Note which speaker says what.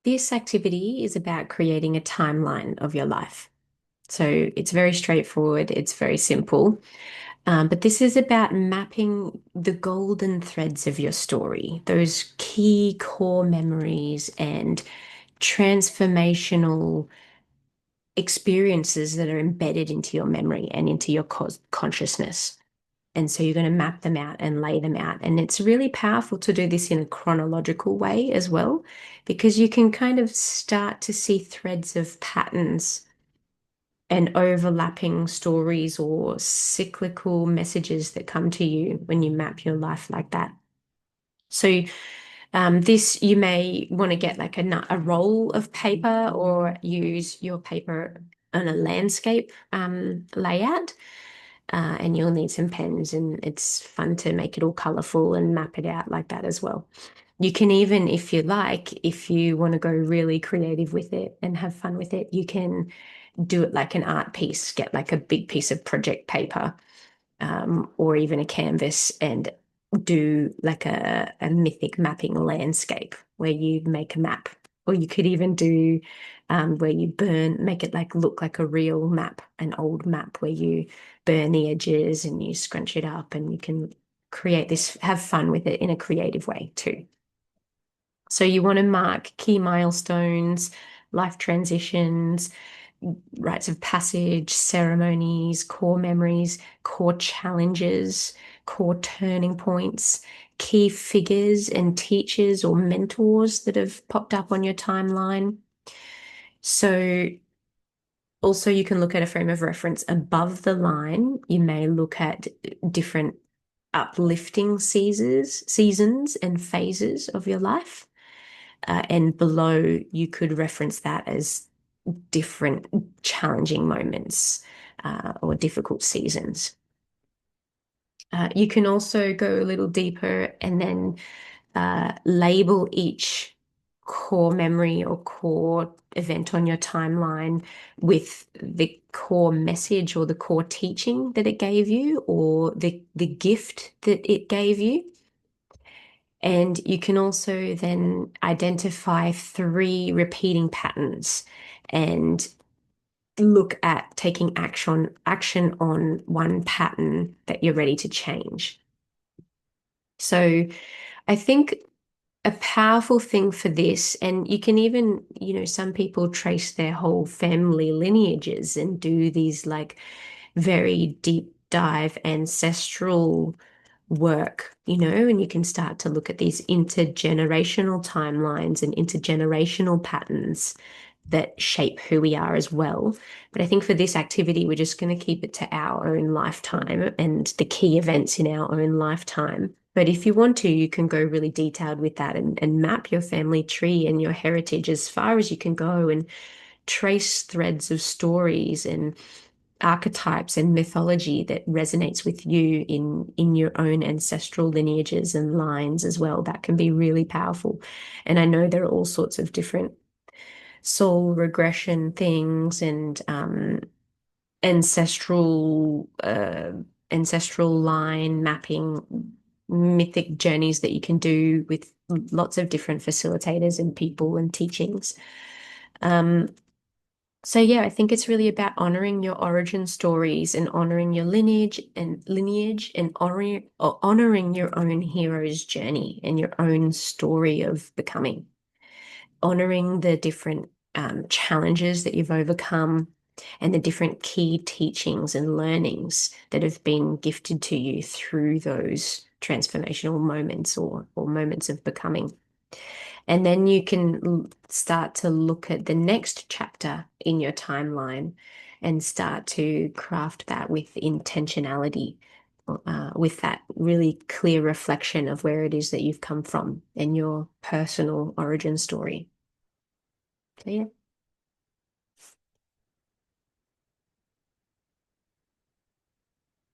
Speaker 1: This activity is about creating a timeline of your life. So it's very straightforward, it's very simple. But this is about mapping the golden threads of your story, those key core memories and transformational experiences that are embedded into your memory and into your consciousness. And so you're going to map them out and lay them out. And it's really powerful to do this in a chronological way as well, because you can kind of start to see threads of patterns and overlapping stories or cyclical messages that come to you when you map your life like that. So this, you may want to get like a roll of paper or use your paper on a landscape layout. And you'll need some pens, and it's fun to make it all colorful and map it out like that as well. You can even, if you like, if you want to go really creative with it and have fun with it, you can do it like an art piece, get like a big piece of project paper, or even a canvas, and do like a mythic mapping landscape where you make a map. Or you could even do where you make it like look like a real map, an old map where you burn the edges and you scrunch it up, and you can create this, have fun with it in a creative way too. So you want to mark key milestones, life transitions, rites of passage, ceremonies, core memories, core challenges, core turning points, key figures and teachers or mentors that have popped up on your timeline. So also you can look at a frame of reference above the line. You may look at different uplifting seasons and phases of your life. And below, you could reference that as different challenging moments or difficult seasons. You can also go a little deeper and then label each core memory or core event on your timeline with the core message or the core teaching that it gave you, or the gift that it gave you. And you can also then identify 3 repeating patterns and look at taking action on one pattern that you're ready to change. So I think a powerful thing for this, and you can even, some people trace their whole family lineages and do these like very deep dive ancestral work, and you can start to look at these intergenerational timelines and intergenerational patterns that shape who we are as well. But I think for this activity, we're just going to keep it to our own lifetime and the key events in our own lifetime. But if you want to, you can go really detailed with that and map your family tree and your heritage as far as you can go and trace threads of stories and archetypes and mythology that resonates with you in your own ancestral lineages and lines as well. That can be really powerful. And I know there are all sorts of different soul regression things and ancestral ancestral line mapping mythic journeys that you can do with lots of different facilitators and people and teachings. Um, so yeah, I think it's really about honoring your origin stories and honoring your lineage and honoring your own hero's journey and your own story of becoming, honoring the different challenges that you've overcome and the different key teachings and learnings that have been gifted to you through those transformational moments or moments of becoming. And then you can start to look at the next chapter in your timeline and start to craft that with intentionality, with that really clear reflection of where it is that you've come from and your personal origin story. So, yeah.